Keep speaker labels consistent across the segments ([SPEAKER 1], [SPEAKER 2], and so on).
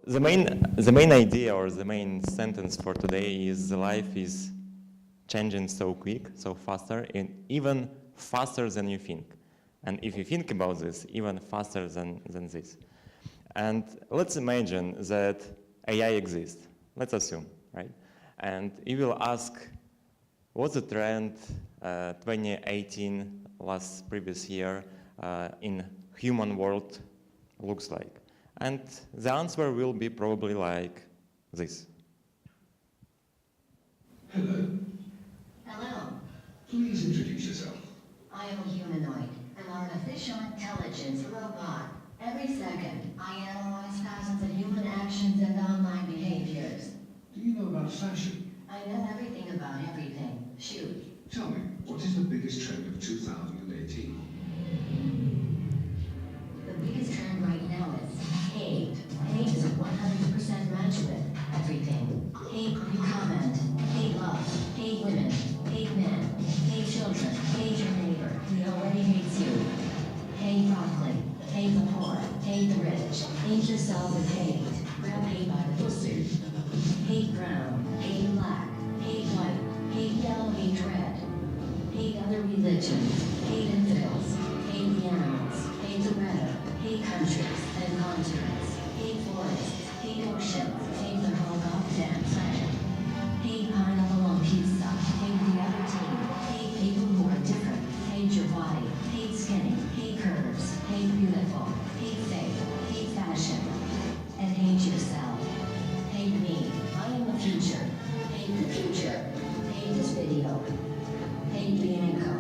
[SPEAKER 1] the main idea or the main sentence for today is life is changing so quick, so faster, and even faster than you think. And if you think about this, even faster than this. And let's imagine that AI exists. Let's assume, right? And you will ask, what's the trend 2018, previous year, in human world looks like? And the answer will be probably like this.
[SPEAKER 2] Hello.
[SPEAKER 3] Hello.
[SPEAKER 2] Please introduce yourself.
[SPEAKER 3] I am a humanoid, an artificial intelligence robot. Every second, I analyze thousands of human actions and online behaviors.
[SPEAKER 2] Do you know about fashion?
[SPEAKER 3] I know everything about everything. Shoot.
[SPEAKER 2] Tell me, what is the biggest trend of 2018?
[SPEAKER 3] The biggest trend right now is hate. Hate is a 100% match with everything. Hate you comment. Hate love. Hate women. Hate men. Hate children. Hate your neighbor. He already hates you. Hate broccoli. Hate the poor. Hate the rich. Hate yourself with hate. Grab hate by the pussy. Hate brown. Hate black. Hate white. Hate yellow. Hate red. Hate other religions. Hate infidels. Hate the animals. Hate the weather. Hate countries and continents. Hate forests. Hate oceans. Hate the whole goddamn planet. Hate pineapple on pizza. Hate the other team. Hate people who are different. Hate your body. Hate skinny. Hate curves. Hate beautiful. Hate fake. Hate fashion. And hate yourself. Hate me. I am the future. Hate the future. Hate this video. Hate Bianco.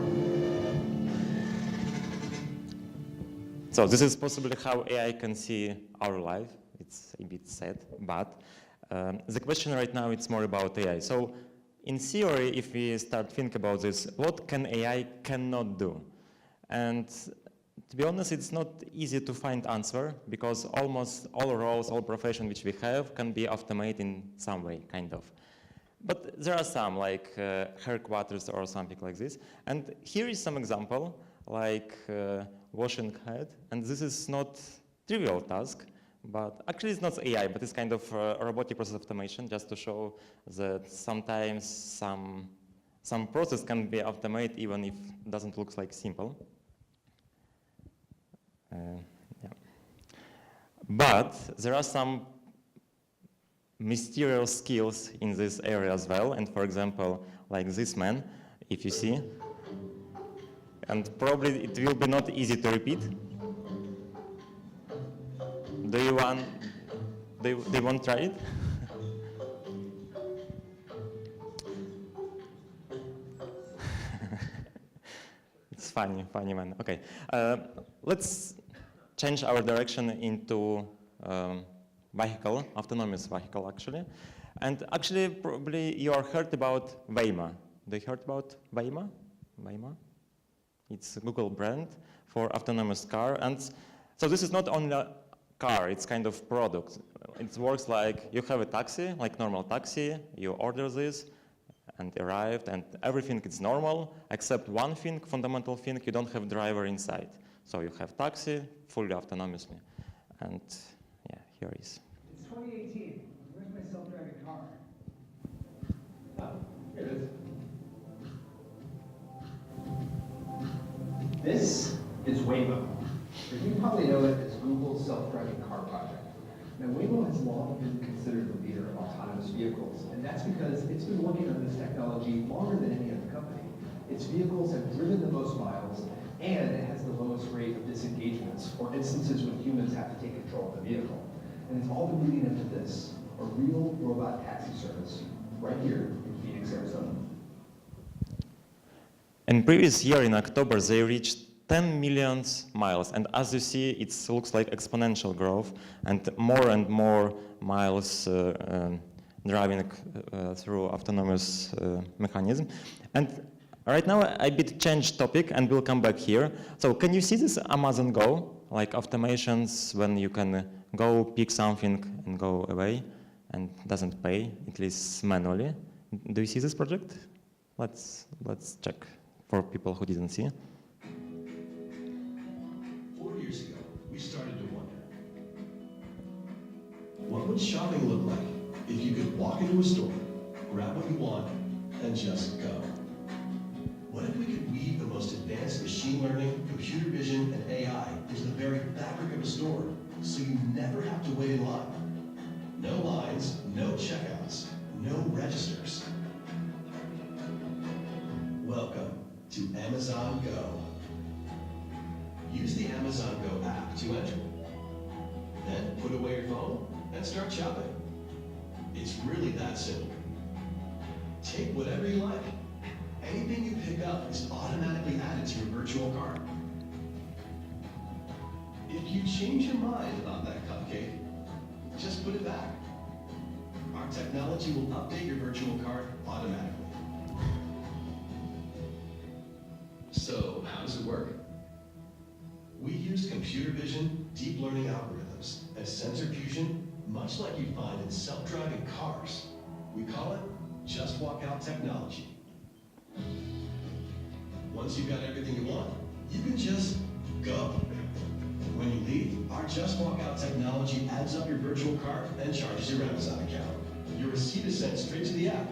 [SPEAKER 1] So this is possibly how AI can see our life. It's a bit sad, but the question right now it's more about AI. So in theory, if we start think about this, what can AI cannot do? And to be honest, it's not easy to find answer because almost all roles, all professions which we have can be automated in some way, kind of. But there are some, like headquarters or something like this. And here is some example, like washing head. And this is not trivial task, but actually it's not AI, but it's kind of robotic process automation, just to show that sometimes some process can be automated even if it doesn't look like simple. Yeah. But there are some mysterious skills in this area as well. And for example, like this man, if you see, and probably it will be not easy to repeat. Do you want to try it? It's funny man. Okay, let's change our direction into vehicle, autonomous vehicle actually. And actually probably you are heard about Waymo. Do you heard about Waymo? Waymo? It's a Google brand for autonomous car. And so this is not only a car, it's kind of product. It works like you have a taxi, like normal taxi, you order this and arrived and everything is normal, except one thing, fundamental thing, you don't have driver inside. So you have taxi fully autonomously. And yeah, here is.
[SPEAKER 4] It's 2018. Where's my self-driving car? Oh, here it is. This is Waymo, or you probably know it as Google's self-driving car project. Now, Waymo has long been considered the leader of autonomous vehicles, and that's because it's been working on this technology longer than any other company. Its vehicles have driven the most miles, and it has the lowest rate of disengagements, or instances when humans have to take control of the vehicle. And it's all been leading into this, a real robot taxi service, right here in Phoenix, Arizona.
[SPEAKER 1] In previous year, in October, they reached 10 million miles. And as you see, it looks like exponential growth and more miles driving through autonomous mechanism. And right now, I bit change topic and we'll come back here. So can you see this Amazon Go, like automations when you can go pick something and go away and doesn't pay, at least manually? Do you see this project? Let's check for people who didn't see.
[SPEAKER 2] 4 years ago, we started to wonder, what
[SPEAKER 5] would shopping look like if you could walk into a store, grab what you want, and just go? What if we could weave the most advanced machine learning, computer vision, and AI into the very fabric of a store, so you never have to wait in line? No lines, no checkouts, no registers. Welcome to Amazon Go. Use the Amazon Go app to enter. Then put away your phone and start shopping. It's really that simple. Take whatever you like. Anything you pick up is automatically added to your virtual cart. If you change your mind about that cupcake, just put it back. Our technology will update your virtual cart automatically. So, how does it work? We use computer vision, deep learning algorithms, and sensor fusion, much like you'd find in self-driving cars. We call it Just Walk Out technology. Once you've got everything you want, you can just go. When you leave, our Just Walk Out technology adds up your virtual cart and charges your Amazon account. Your receipt is sent straight to the app,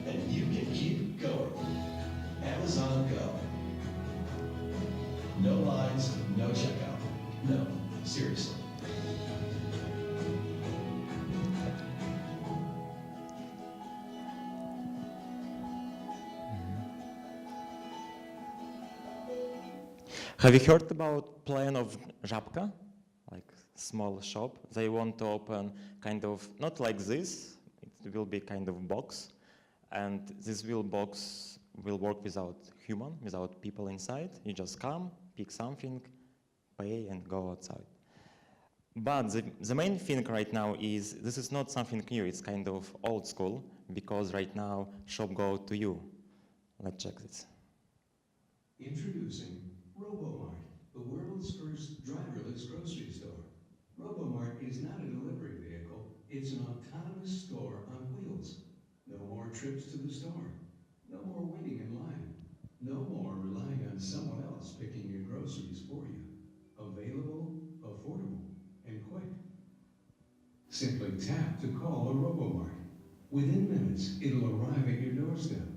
[SPEAKER 5] and you can keep going. Amazon Go. No lines, no checkout. No, seriously.
[SPEAKER 1] Have you heard about plan of Żabka? Like small shop. They want to open kind of, not like this, it will be kind of box. And this box will work without human, without people inside. You just come, pick something, pay and go outside. But the main thing right now is, this is not something new, it's kind of old school, because right now shop go to you. Let's check this.
[SPEAKER 2] Introducing RoboMart, the world's first driverless grocery store. RoboMart is not a delivery vehicle, it's an autonomous store on wheels. No more trips to the store. No more waiting in line. No more relying on someone else picking your groceries for you. Available, affordable, and quick. Simply tap to call a RoboMart. Within minutes, it'll arrive at your doorstep.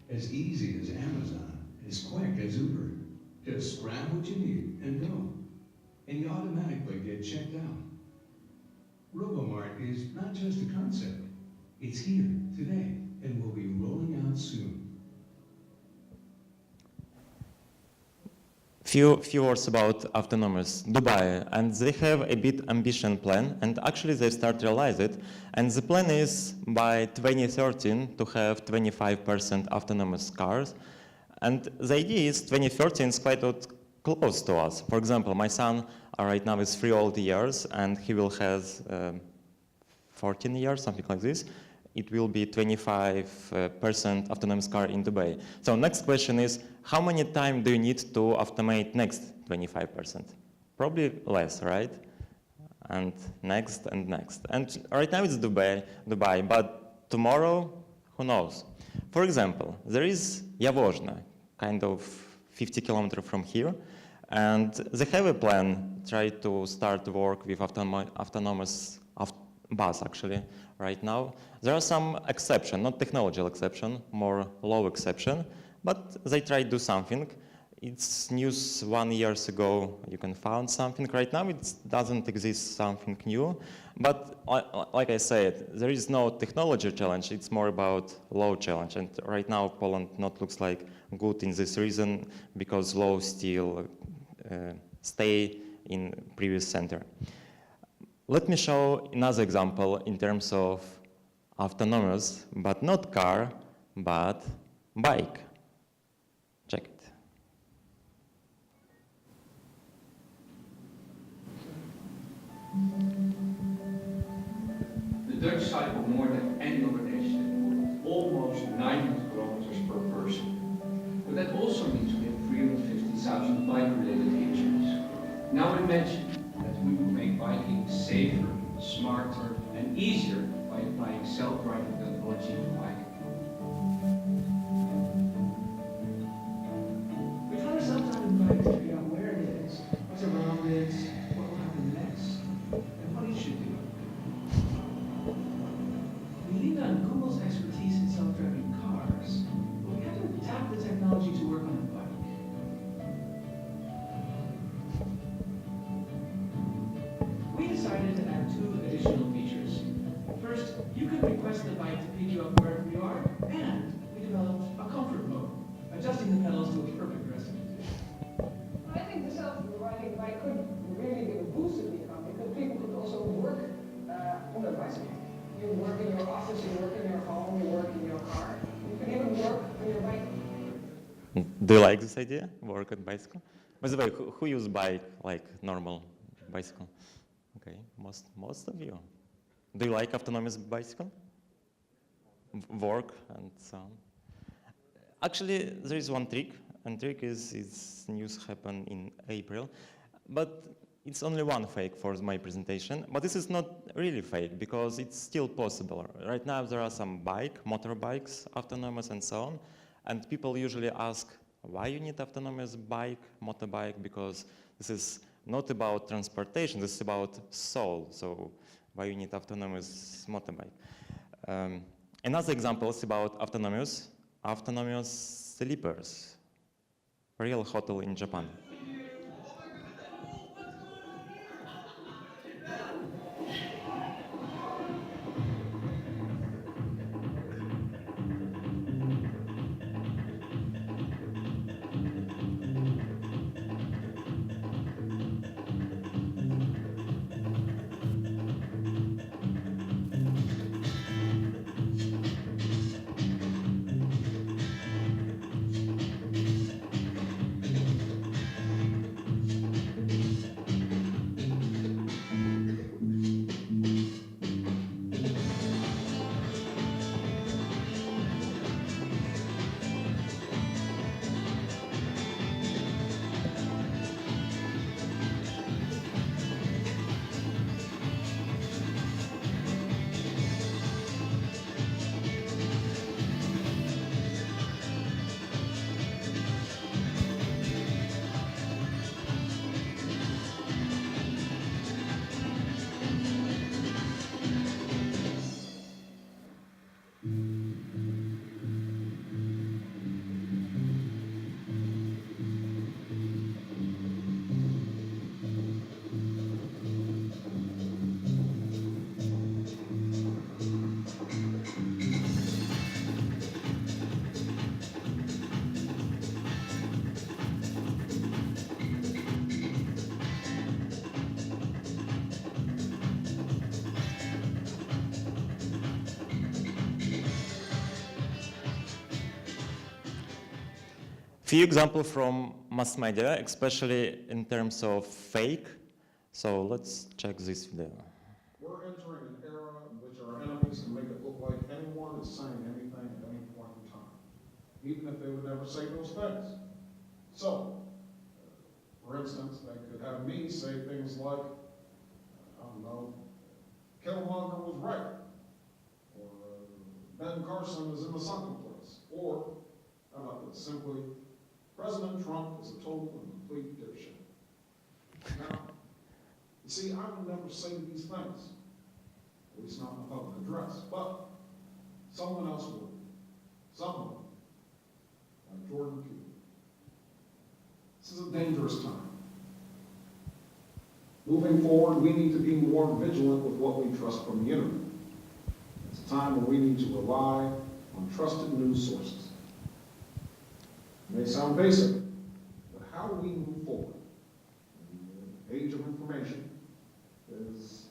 [SPEAKER 2] As easy as Amazon, as quick as Uber. Just grab what you need and go. And you automatically get checked out. RoboMart is not just a concept. It's here today and will be rolling out soon.
[SPEAKER 1] Few words about autonomous Dubai, and they have a bit ambitious plan, and actually they start to realize it. And the plan is by 2013 to have 25% autonomous cars. And the idea is 2013 is quite close to us. For example, my son right now is 3 old years, and he will have 14 years, something like this. It will be 25% autonomous car in Dubai. So next question is, how many time do you need to automate next 25%? Probably less, right? And next and next. And right now it's Dubai, but tomorrow, who knows? For example, there is Jaworzno, kind of 50 kilometers from here, and they have a plan, try to start work with autonomous bus actually right now. There are some exceptions, not technological exception, more law exception, but they try to do something. It's news 1 year ago, you can find something. Right now it doesn't exist something new, but like I said, there is no technology challenge, it's more about law challenge. And right now Poland not looks like good in this reason, because law still stay in previous center. Let me show another example in terms of autonomous, but not car, but bike. Check it.
[SPEAKER 6] The Dutch cycle more than any other nation, almost 900 kilometers per person. But that also means we have 350,000 bike-related injuries. Now imagine that we will make biking safer, smarter, and easier by applying self-driving technology to biking.
[SPEAKER 4] We try to self-driving bikes to figure out where it is, what's around it, what will happen next, and what it should do.
[SPEAKER 7] decided to add 2 additional features. First, you can request the bike to pick you up wherever you are, and we developed a comfort mode, adjusting the pedals to a perfect resting position.
[SPEAKER 8] I think the self-riding bike could really give a boost to the economy because people could also work on their bicycle. You work in your office, you work in your home, you work in your car. You can even work on your bike.
[SPEAKER 1] Do you like this idea, work on bicycle? By the way, who use bike like normal bicycle? Okay, most of you. Do you like autonomous bicycle? Work and so on. Actually, there is one trick, and trick is news happened in April, but it's only one fake for my presentation. But this is not really fake because it's still possible. Right now there are some motorbikes, autonomous and so on, and people usually ask why you need autonomous motorbike, because this is not about transportation, this is about soul. So why you need autonomous motorbike? Another example is about autonomous sleepers. Real hotel in Japan. Few examples from mass media, especially in terms of fake. So let's check this video.
[SPEAKER 9] We're entering an era in which our enemies can make it look like anyone is saying anything at any point in time, even if they would never say those things. So, for instance, they could have me say things like, I don't know, Killmonger was right, or Ben Carson is in the sunken place, or, how about this, simply, President Trump is a total and complete dipshit. Now, you see, I would never say these things, at least not in a public address, but someone else would. Someone, like Jordan Peele. This is a dangerous time. Moving forward, we need to be more vigilant with what we trust from the internet. It's a time where we need to rely on trusted news sources. It may sound basic, but how we move forward in the age of information is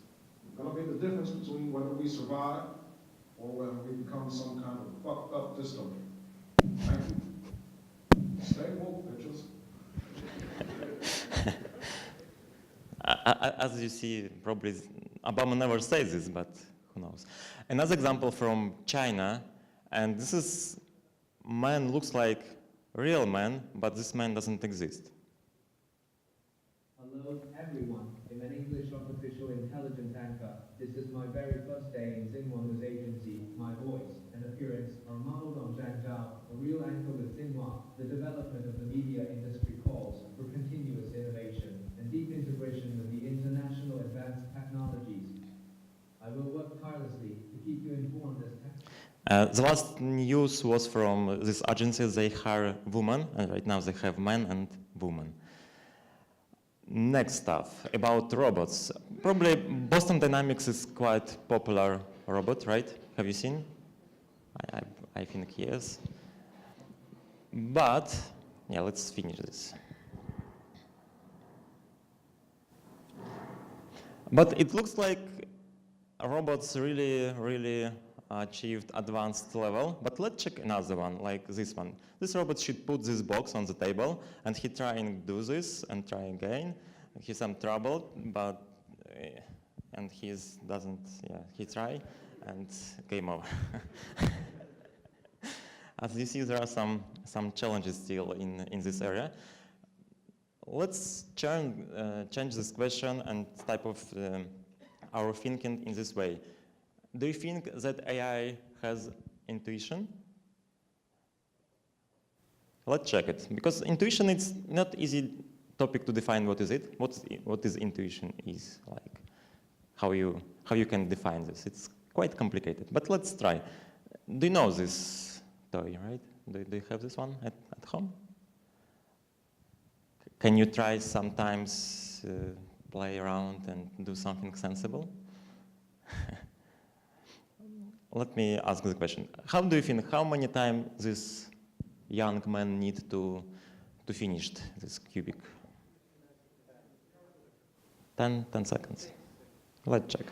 [SPEAKER 9] going to be the difference between whether we survive or whether we become some kind of fucked up dystopia. Thank you. Stay woke, bitches.
[SPEAKER 1] As you see, probably Obama never says this, but who knows. Another example from China, and this is man looks like real man, but this man doesn't exist.
[SPEAKER 10] Hello everyone, I'm an English artificial intelligence anchor. This is my very first day in Xinhua News Agency. My voice and appearance are modeled on Zhang Zhao, a real anchor with Xinhua. The development of the media industry calls for continuous innovation and deep integration with the international advanced technologies. I will work tirelessly to keep you informed as
[SPEAKER 1] the last news was from this agency. They hire women, and right now they have men and women. Next stuff about robots. Probably Boston Dynamics is quite popular robot, right? Have you seen? I think yes. But, yeah, let's finish this. But it looks like robots really achieved advanced level. But let's check another one, like this one. This robot should put this box on the table, and he try and do this and try again. He's some trouble, but and he try and game over. As you see, there are some challenges still in this area. Let's change this question and type of our thinking in this way. Do you think that AI has intuition? Let's check it, because intuition is not easy topic to define. What is it? What is intuition is like? How you can define this? It's quite complicated, but let's try. Do you know this toy, right? Do you have this one at home? Can you try sometimes play around and do something sensible? Let me ask the question. How do you think, how many times this young man need to finish this cubic? 10 seconds. Let's check.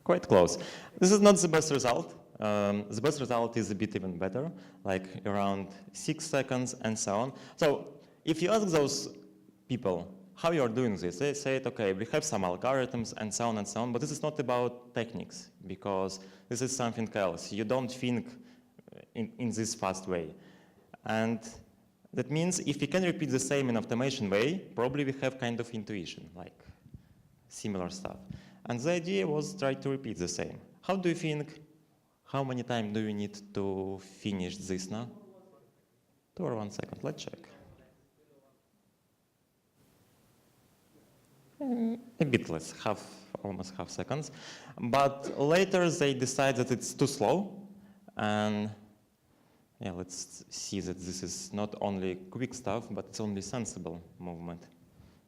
[SPEAKER 1] Quite close. This is not the best result. The best result is a bit even better, like around 6 seconds and so on. So if you ask those people how you are doing this, they say, okay, we have some algorithms and so on, but this is not about techniques, because this is something else. You don't think in this fast way. And that means if we can repeat the same in automation way, probably we have kind of intuition, like similar stuff. And the idea was try to repeat the same. How do you think, how many times do you need to finish this now? 2 or 1 second, let's check. A bit less, almost half seconds. But later they decide that it's too slow. And yeah, let's see that this is not only quick stuff, but it's only sensible movement.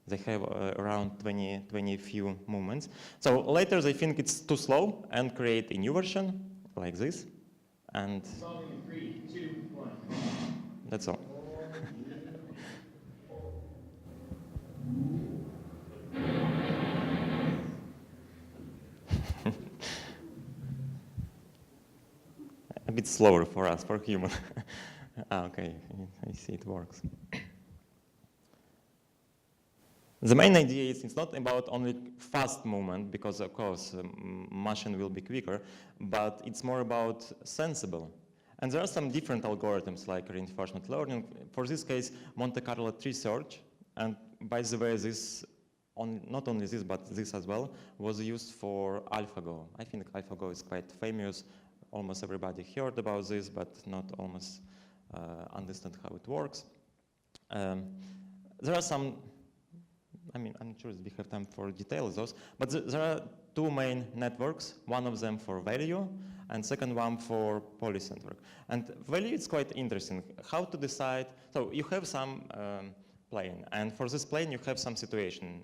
[SPEAKER 1] They have around 20 few movements. So later they think it's too slow and create a new version like this. And
[SPEAKER 7] Solving in 3, 2, 1.
[SPEAKER 1] That's all. A bit slower for us, for human. Okay, I see it works. The main idea is it's not about only fast movement, because of course machine will be quicker, but it's more about sensible. And there are some different algorithms like reinforcement learning. For this case, Monte Carlo tree search, and by the way, this not only this, but this as well, was used for AlphaGo. I think AlphaGo is quite famous. Almost everybody heard about this, but not almost understand how it works. There are some, I'm not sure if we have time for details those, but there are 2 main networks, one of them for value, and second one for policy network. And value is quite interesting. How to decide, so you have some plane, and for this plane you have some situation,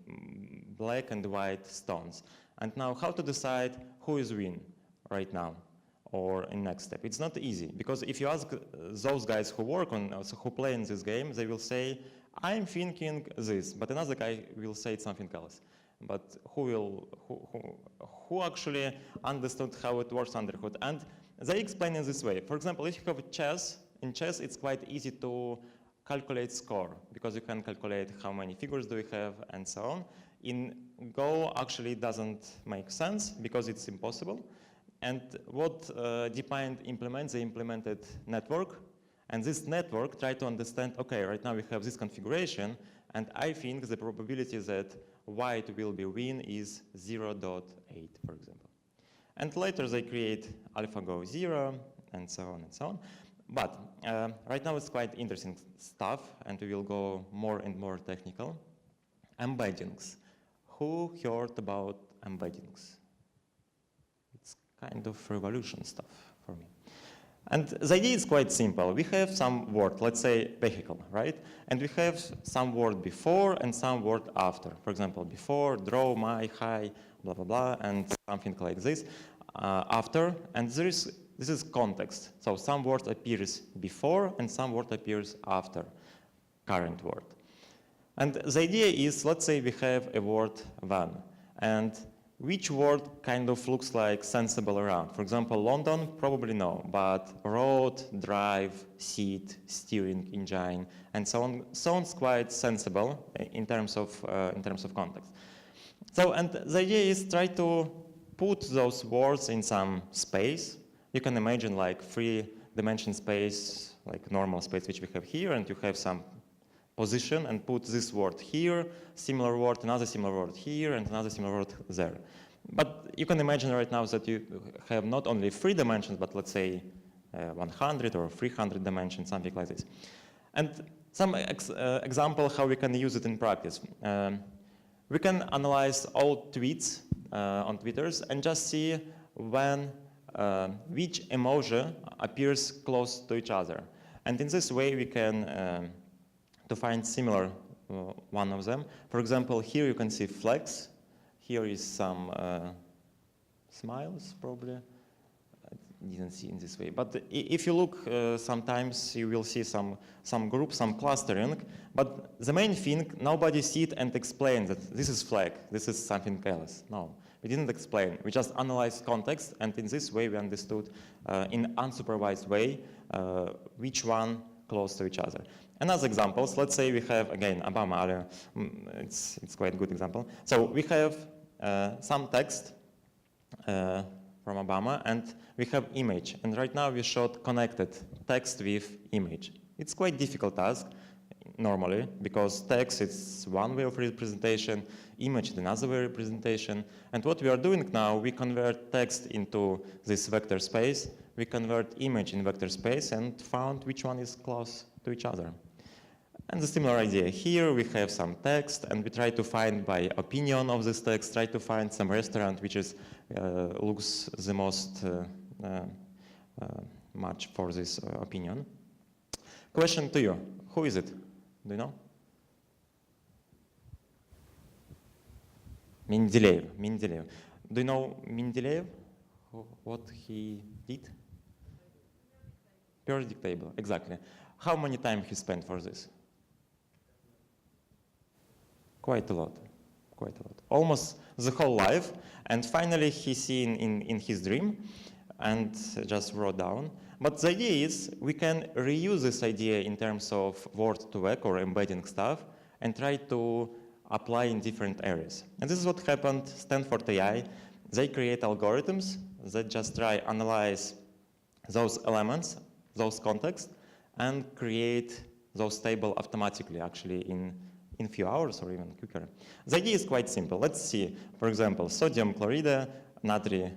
[SPEAKER 1] black and white stones. And now how to decide who is win right now or in next step? It's not easy, because if you ask those guys who work on, who play in this game, they will say, I'm thinking this, but another guy will say something else. But who actually understood how it works under hood? And they explain in this way. For example, if you have chess, in chess it's quite easy to calculate score, because you can calculate how many figures do you have and so on. In Go, actually doesn't make sense, because it's impossible. And what DeepMind implements, they implemented network. And this network tried to understand, okay, right now we have this configuration, and I think the probability that white will be win is 0.8, for example. And later they create AlphaGo 0, and so on and so on. But right now it's quite interesting stuff, and we will go more and more technical. Embeddings. Who heard about embeddings? It's kind of revolution stuff for me. And the idea is quite simple. We have some word, let's say vehicle, right? And we have some word before and some word after. For example, before, draw, my, high, blah, blah, blah, and something like this. After, and this is context. So some word appears before and some word appears after current word. And the idea is, let's say we have a word van, and which word kind of looks like sensible around? For example, London, probably no, but road, drive, seat, steering engine, and so on sounds quite sensible in terms of context. So, and the idea is try to put those words in some space. You can imagine like 3-dimension space, like normal space which we have here, and you have some position and put this word here, similar word, another similar word here, and another similar word there. But you can imagine right now that you have not only 3 dimensions, but let's say 100 or 300 dimensions, something like this. And some example how we can use it in practice. We can analyze all tweets on Twitters and just see when which emoji appears close to each other. And in this way, we can to find similar one of them. For example, here you can see flags. Here is some smiles, probably. I didn't see in this way. But if you look, sometimes you will see some group, some clustering. But the main thing, nobody see it and explain that this is flag, this is something else. No, we didn't explain. We just analyzed context, and in this way we understood in unsupervised way which one close to each other. Another examples, let's say we have, again, Obama, it's quite a good example. So we have some text from Obama, and we have image. And right now we showed connected text with image. It's quite difficult task, normally, because text is one way of representation, image is another way of representation. And what we are doing now, we convert text into this vector space, we convert image in vector space, and found which one is close to each other. And the similar idea here, we have some text, and we try to find by opinion of this text, try to find some restaurant which is looks the most much for this opinion. Question to you, who is it? Do you know? Mendeleev. Do you know Mendeleev? What he did? Periodic table, exactly. How many time he spent for this? Quite a lot. Almost the whole life. And finally he seen in his dream and just wrote down. But the idea is we can reuse this idea in terms of word-to-vec or embedding stuff and try to apply in different areas. And this is what happened Stanford AI. They create algorithms that just try analyze those elements, those contexts, and create those tables automatically, actually, in few hours or even quicker. The idea is quite simple. Let's see, for example, sodium chloride, natri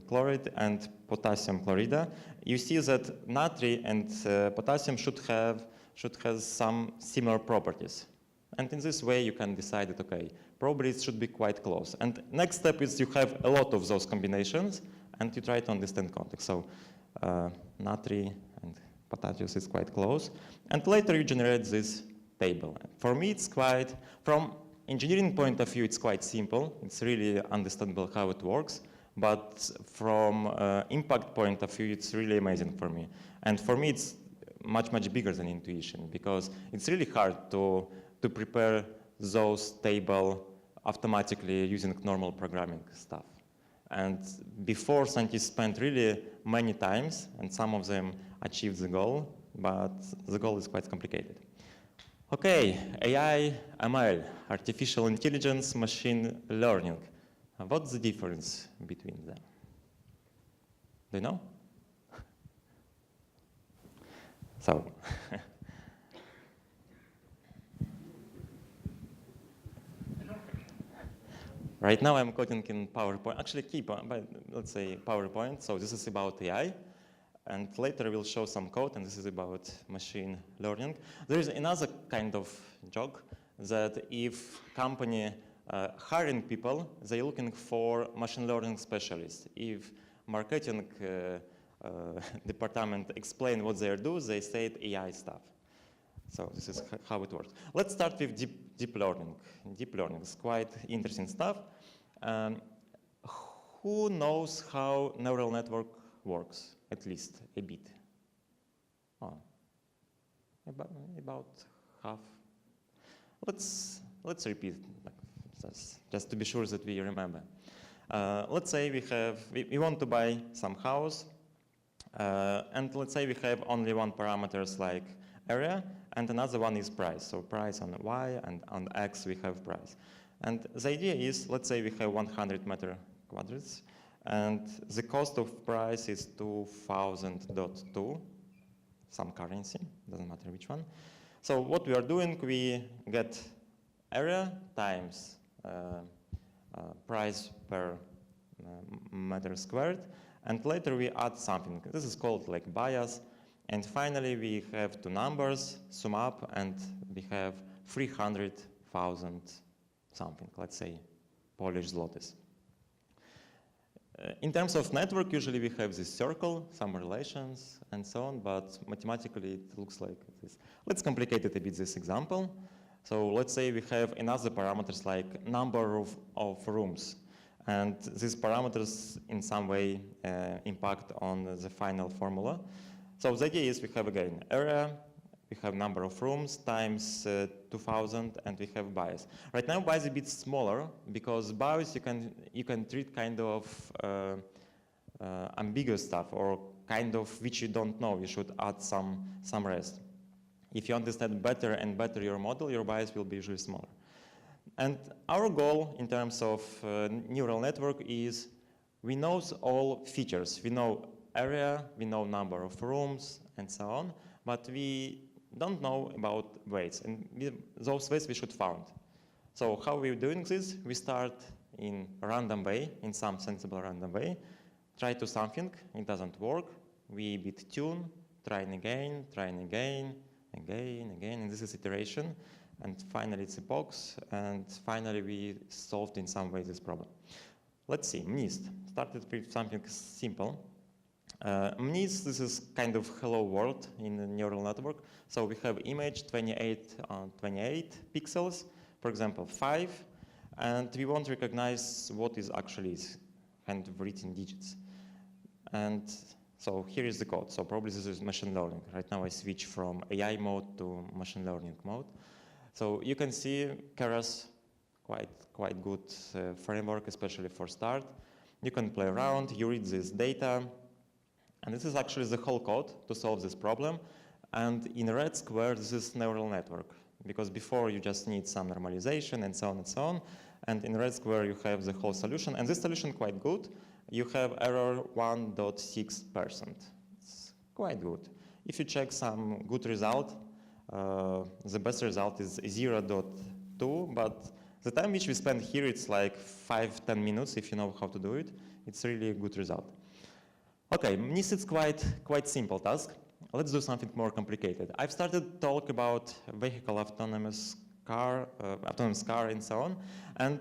[SPEAKER 1] chloride, and potassium chloride. You see that natri and potassium should have some similar properties. And in this way, you can decide that, okay, probably it should be quite close. And next step is you have a lot of those combinations, and you try to understand context. So natri and potassium is quite close. And later you generate this table. For me, it's quite, from engineering point of view, it's quite simple. It's really understandable how it works. But from impact point of view, it's really amazing for me. And for me, it's much, much bigger than intuition, because it's really hard to prepare those tables automatically using normal programming stuff. And before, scientists spent really many times, and some of them achieved the goal, but the goal is quite complicated. Okay, AI, ML, artificial intelligence, machine learning. What's the difference between them? Do you know? So, right now I'm coding in PowerPoint. Actually, let's say PowerPoint. So this is about AI. And later we'll show some code, and this is about machine learning. There is another kind of joke. that if company hiring people, they're looking for machine learning specialists. If marketing department explain what they do, they say AI stuff. So this is how it works. Let's start with deep learning. Deep learning is quite interesting stuff. Who knows how neural network works? At least a bit. Oh, about half. Let's repeat, just to be sure that we remember. Let's say we want to buy some house, and let's say we have only one parameters like area, and another one is price. So price on Y, and on X we have price. And the idea is, let's say we have 100 meter quadrants, and the cost of price is 2000.2, some currency, doesn't matter which one. So what we are doing, we get area times price per meter squared, and later we add something. This is called like bias. And finally, we have two numbers, sum up, and we have 300,000 something, let's say, Polish zlotys. In terms of network, usually we have this circle, some relations, and so on, but mathematically it looks like this. Let's complicate it a bit, this example. So let's say we have another parameters like number of rooms, and these parameters in some way impact on the final formula. So the idea is we have again area, we have number of rooms times 2000, and we have bias. Right now bias is a bit smaller because bias you can treat kind of ambiguous stuff or kind of which you don't know. You should add some rest. If you understand better and better your model, your bias will be usually smaller. And our goal in terms of neural network is we know all features. We know area, we know number of rooms, and so on, but we don't know about weights, and those weights we should find. So how we're doing this? We start in a random way, in some sensible random way, try to something, it doesn't work, we bit tune, trying again, again, and this is iteration, and finally it's a box, and finally we solved in some way this problem. Let's see, MNIST started with something simple. MNIST, this is kind of hello world in the neural network. So we have image 28 on 28 pixels, for example 5, and we want to recognize what is actually kind of written digits. And so here is the code. So probably this is machine learning. Right now I switch from AI mode to machine learning mode. So you can see Keras, quite good framework, especially for start. You can play around, you read this data, and this is actually the whole code to solve this problem. And in red square, this is neural network, because before you just need some normalization and so on and so on. And in red square, you have the whole solution. And this solution quite good. You have error 1.6%. It's quite good. If you check some good result, the best result is 0.2, but the time which we spend here, it's like 5-10 minutes if you know how to do it. It's really a good result. Okay, MNIST is quite simple task. Let's do something more complicated. I've started to talk about vehicle autonomous car and so on, and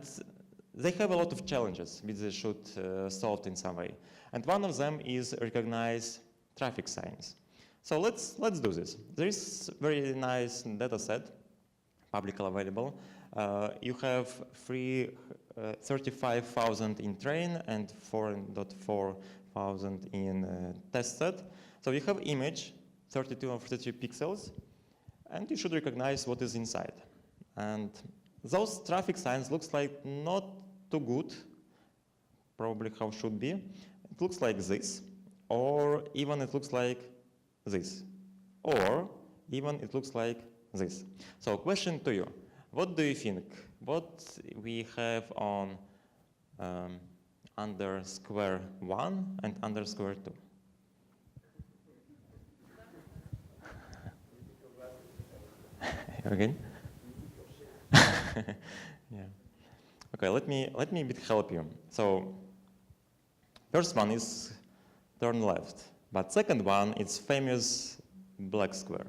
[SPEAKER 1] they have a lot of challenges which they should solve in some way. And one of them is recognize traffic signs. So let's do this. There is very nice data set, publicly available. You have 35,000 in train and 4,400 in test set. So you have image, 32 or 33 pixels, and you should recognize what is inside. And those traffic signs looks like not too good, probably how it should be. It looks like this, or even it looks like this, or even it looks like this. So question to you, what do you think? What we have on under square 1 and under square 2? Again? Yeah. Okay, let me a bit help you. So first one is turn left, but second one is famous black square.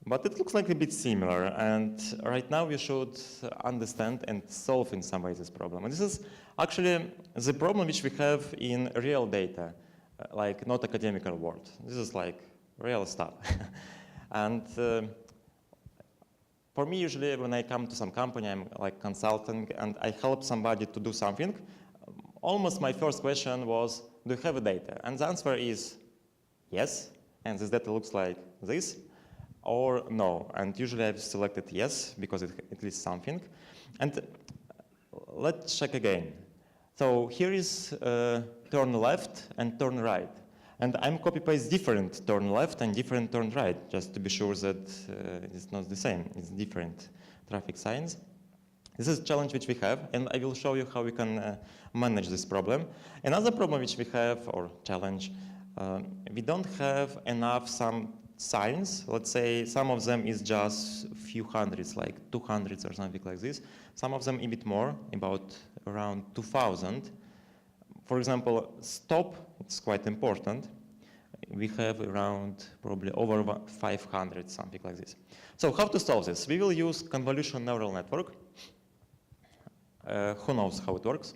[SPEAKER 1] but it looks like a bit similar. And right now we should understand and solve in some way this problem. And this is actually the problem which we have in real data, like not academical world. This is like real stuff. And for me, usually when I come to some company, I'm like consulting and I help somebody to do something. Almost my first question was, do you have a data? And the answer is yes, and this data looks like this, or no. And usually I've selected yes, because it lists something. And let's check again. So here is turn left and turn right. And I'm copy-paste different turn left and different turn right, just to be sure that it's not the same. It's different traffic signs. This is a challenge which we have, and I will show you how we can manage this problem. Another problem which we have, or challenge, we don't have enough some signs. Let's say some of them is just a few hundreds, like 200 or something like this. Some of them a bit more, about around 2,000. For example, stop, it's quite important. We have around probably over 500, something like this. So how to solve this? We will use convolutional neural network. Who knows how it works?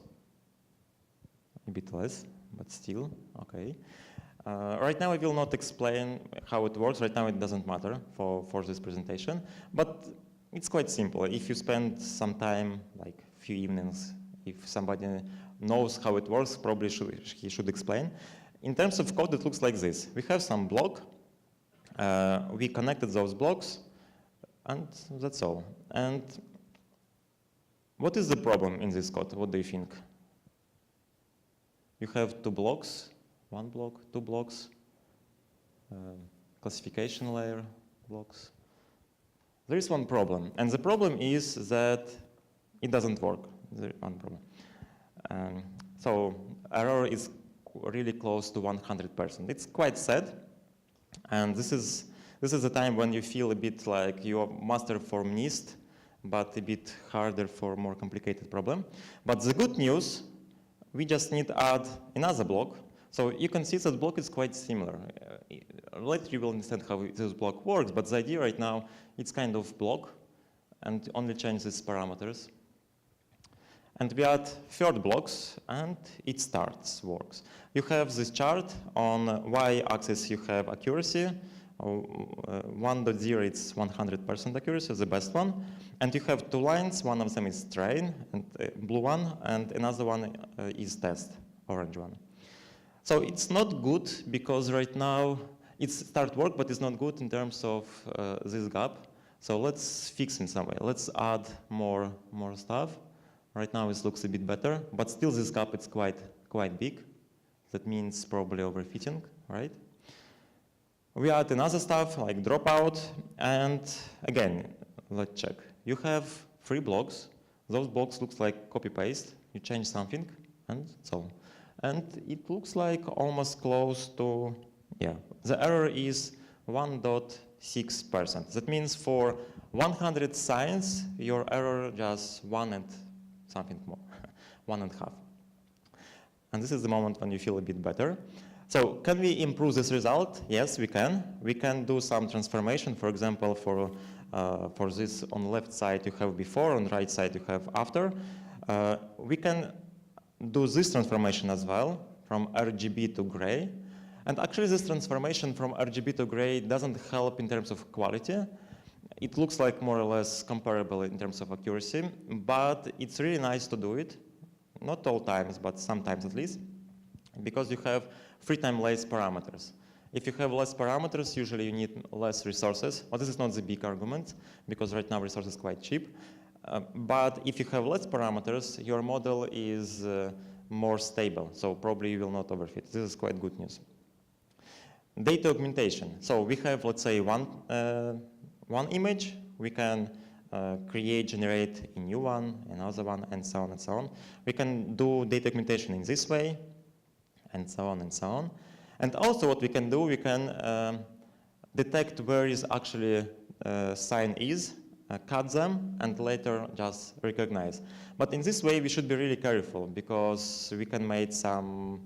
[SPEAKER 1] A bit less, but still, okay. Right now I will not explain how it works. Right now it doesn't matter for this presentation, but it's quite simple. If you spend some time, like a few evenings, if somebody knows how it works, probably he should explain. In terms of code, it looks like this. We have some block. We connected those blocks, and that's all. And what is the problem in this code? What do you think? You have two blocks, one block, two blocks, classification layer blocks. There is one problem, and the problem is that it doesn't work. There is one problem. So error is really close to 100%. It's quite sad, and this is the time when you feel a bit like you are master for NIST, but a bit harder for more complicated problem. But the good news, we just need to add another block. So you can see that block is quite similar. Later you will understand how this block works, but the idea right now, it's kind of block, and only change these parameters. And we add third blocks, and it works. You have this chart. On y-axis you have accuracy. 1.0 it's 100% accuracy, the best one. And you have two lines. One of them is train, and blue one, and another one is test, orange one. So it's not good because right now it's start work, but it's not good in terms of this gap. So let's fix in some way. Let's add more stuff. Right now it looks a bit better, but still this gap is quite big. That means probably overfitting, right? We add another stuff like dropout, and again, let's check. You have 3 blocks. Those blocks looks like copy-paste. You change something, and so. And it looks like almost close to, yeah. The error is 1.6%. That means for 100 signs, your error just 1 and something more, 1.5. And this is the moment when you feel a bit better. So can we improve this result? Yes, we can. We can do some transformation. For example, for this on the left side you have before, on the right side you have after. We can do this transformation as well, from RGB to gray. And actually this transformation from RGB to gray doesn't help in terms of quality. It looks like more or less comparable in terms of accuracy, but it's really nice to do it. Not all times, but sometimes at least, because you have 3 times less parameters. If you have less parameters, usually you need less resources. But this is not the big argument, because right now resources are quite cheap. But if you have less parameters, your model is more stable, so probably you will not overfit. This is quite good news. Data augmentation. So we have, let's say, one image. We can generate a new one, another one, and so on and so on. We can do data augmentation in this way, and so on and so on. And also what we can do, we can detect where is actually sign is, cut them, and later just recognize. But in this way, we should be really careful, because we can make some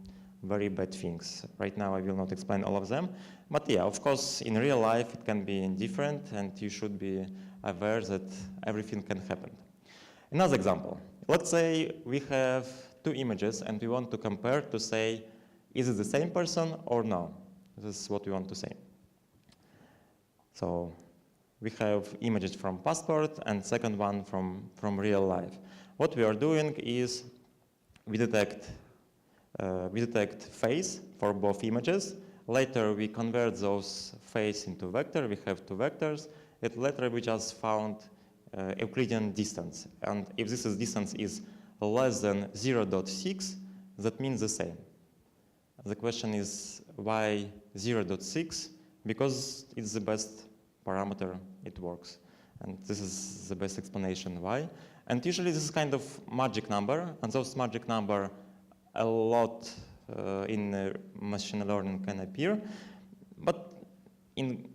[SPEAKER 1] very bad things. Right now I will not explain all of them, but yeah, of course, in real life it can be different and you should be aware that everything can happen. Another example, let's say we have two images and we want to compare to say, is it the same person or no? This is what we want to say. So we have images from passport and second one from real life. What we are doing is we detect face for both images. Later we convert those face into vector. We have two vectors. And later we just found Euclidean distance. And if this distance is less than 0.6, that means the same. The question is why 0.6? Because it's the best parameter, it works. And this is the best explanation why. And usually this is kind of magic number, and those magic number a lot in machine learning can appear. But in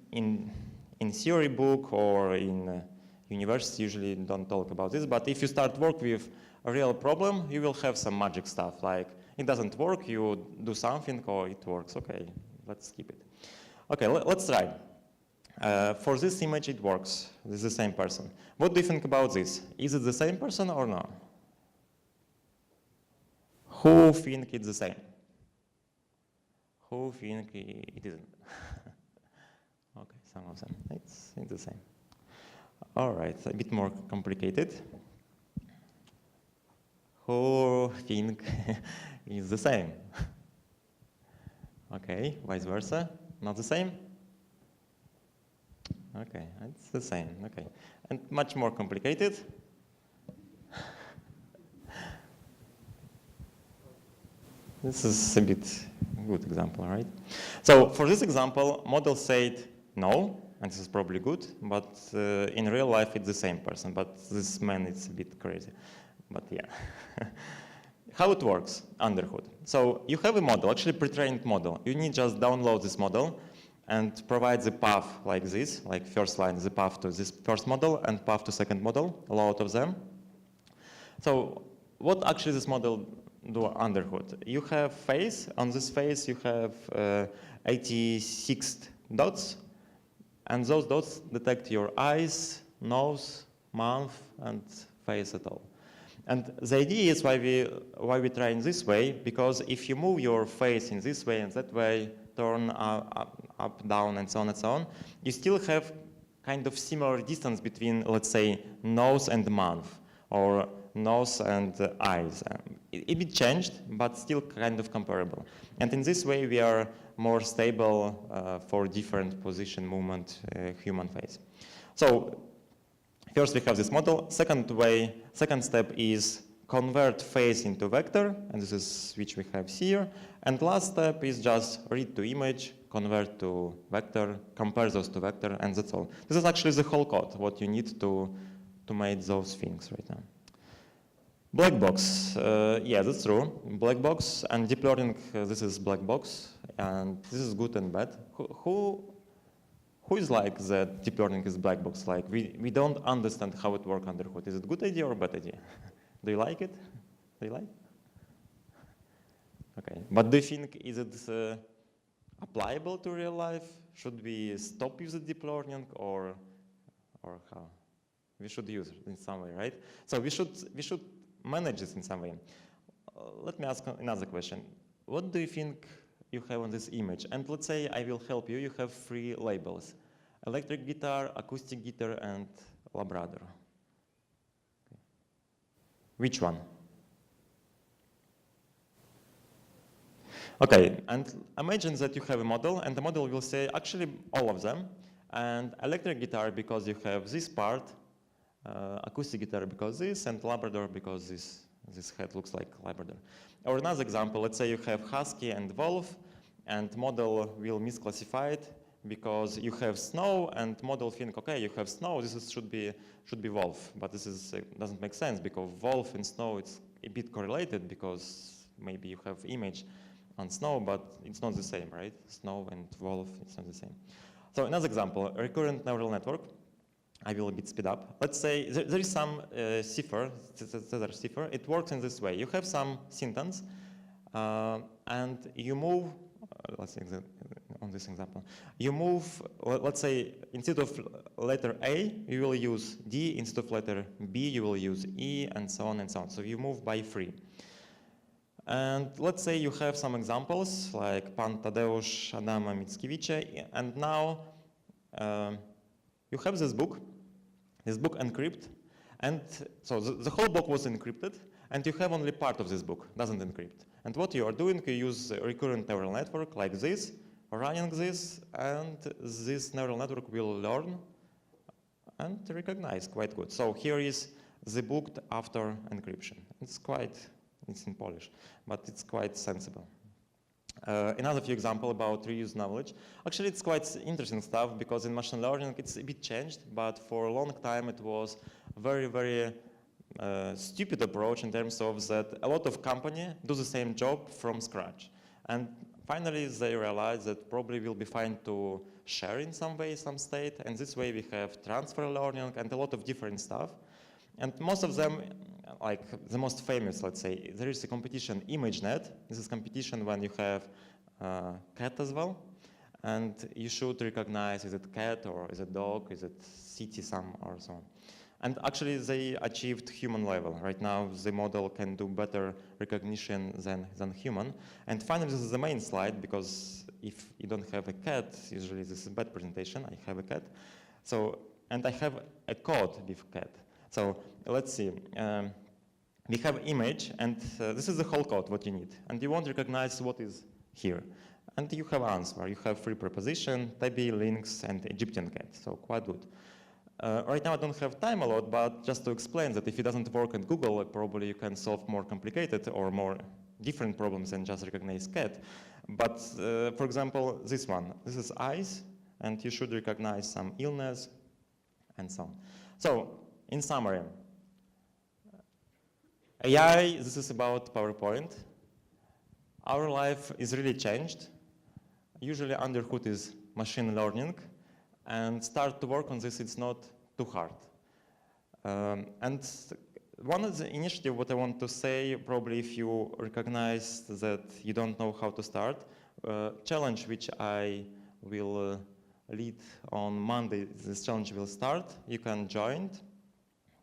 [SPEAKER 1] theory book or in university usually don't talk about this, but if you start work with a real problem, you will have some magic stuff, like it doesn't work, you do something, or it works. Okay, let's skip it. Okay, let's try. For this image, it works. This is the same person. What do you think about this? Is it the same person or no? Who think it's the same? Who think it isn't? Okay, some of them. It's the same. All right, a bit more complicated. Who think is the same? Okay, vice versa. Not the same? Okay, it's the same. Okay, and much more complicated. This is a bit good example, right? So for this example, model said no, and this is probably good, but in real life it's the same person, but this man is a bit crazy. But yeah. How it works under hood. So you have a model, actually pre-trained model. You need just download this model and provide the path like this, like first line, the path to this first model and path to second model, a lot of them. So what actually this model do under hood? You have face, on this face you have 86 dots, and those dots detect your eyes, nose, mouth, and face at all. And the idea is why we try in this way, because if you move your face in this way and that way, turn up, down, and so on, you still have kind of similar distance between, let's say, nose and mouth, or nose and eyes. It bit changed, but still kind of comparable. And in this way, we are more stable for different position movement human face. So first we have this model. Second step is convert face into vector, and this is which we have here. And last step is just read to image, convert to vector, compare those to vector, and that's all. This is actually the whole code, what you need to make those things right now. Black box, yeah, that's true. Black box and deep learning, this is black box, and this is good and bad. Who is like that deep learning is black box? Like we don't understand how it works under hood. Is it good idea or bad idea? Do you like it? Do you like? Okay, but do you think is it applicable to real life? Should we stop using deep learning or how? We should use it in some way, right? So we should manage this in some way. Let me ask another question. What do you think you have on this image? And let's say I will help you. You have 3 labels: electric guitar, acoustic guitar, and Labrador. Okay. Which one? Okay, and imagine that you have a model, and the model will say actually all of them. And electric guitar because you have this part, acoustic guitar because this, and Labrador because this head looks like Labrador. Or another example, let's say you have husky and wolf, and model will misclassify it because you have snow, and model think, okay, you have snow, this should be wolf, but this doesn't make sense because wolf and snow it's a bit correlated because maybe you have image on snow, but it's not the same, right? Snow and wolf, it's not the same. So another example, recurrent neural network. I will a bit speed up. Let's say there is some cipher. It works in this way. You have some sentence. and you move, let's say on this example, you move, let's say, instead of letter A, you will use D, instead of letter B, you will use E, and so on and so on. So you move by 3. And let's say you have some examples, like Pan Tadeusz Adama Mickiewicz, and now you have this book encrypted, and so the whole book was encrypted, and you have only part of this book, doesn't encrypt. And what you are doing, you use a recurrent neural network like this, running this, and this neural network will learn and recognize quite good. So here is the book after encryption. It's in Polish, but it's quite sensible. Another few examples about reused knowledge. Actually, it's quite interesting stuff because in machine learning it's a bit changed, but for a long time it was very, very stupid approach in terms of that a lot of companies do the same job from scratch. And finally they realized that probably will be fine to share in some way, some state, and this way we have transfer learning and a lot of different stuff. And most of them, like the most famous, let's say, there is a competition, ImageNet. This is competition when you have cat as well, and you should recognize is it cat or is it dog, is it city, some or so on. And actually they achieved human level. Right now the model can do better recognition than human. And finally this is the main slide, because if you don't have a cat, usually this is a bad presentation. I have a cat. So, and I have a code with cat. So let's see. We have image, and this is the whole code, what you need. And you want to recognize what is here. And you have answer. You have 3 preposition, tabby, links, and Egyptian cat. So quite good. Right now I don't have time a lot, but just to explain that if it doesn't work in Google, probably you can solve more complicated or more different problems than just recognize cat. But for example, this one, this is eyes, and you should recognize some illness and so on. So in summary, AI, this is about PowerPoint. Our life is really changed. Usually under hood is machine learning, and start to work on this, it's not too hard. And one of the initiatives, what I want to say, probably if you recognize that you don't know how to start, challenge which I will lead on Monday, this challenge will start. You can join.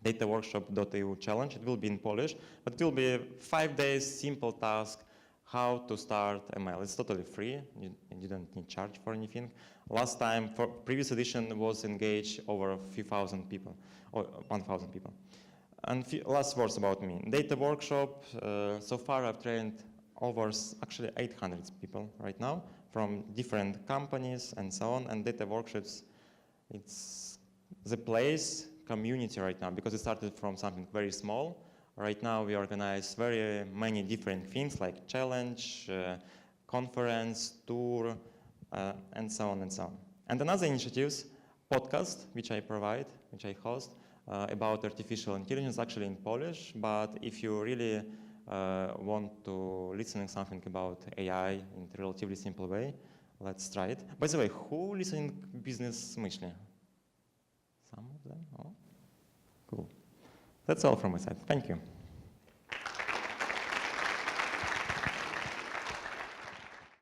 [SPEAKER 1] DataWorkshop.eu challenge. It will be in Polish, but it will be 5 days, simple task, how to start ML. It's totally free. You don't need charge for anything. Last time, for previous edition, was engaged over a few thousand people, or 1,000 people. And last words about me. DataWorkshop, so far I've trained over actually 800 people right now from different companies and so on. And DataWorkshops, it's the place, community right now, because it started from something very small. Right now we organize very many different things like challenge, conference, tour, and so on and so on. And another initiatives, podcast, which I provide, which I host, about artificial intelligence, actually in Polish, but if you really want to listen to something about AI in a relatively simple way, let's try it. By the way, who listening Business Myśli? Some of them? Oh, cool. That's all from my side. Thank you.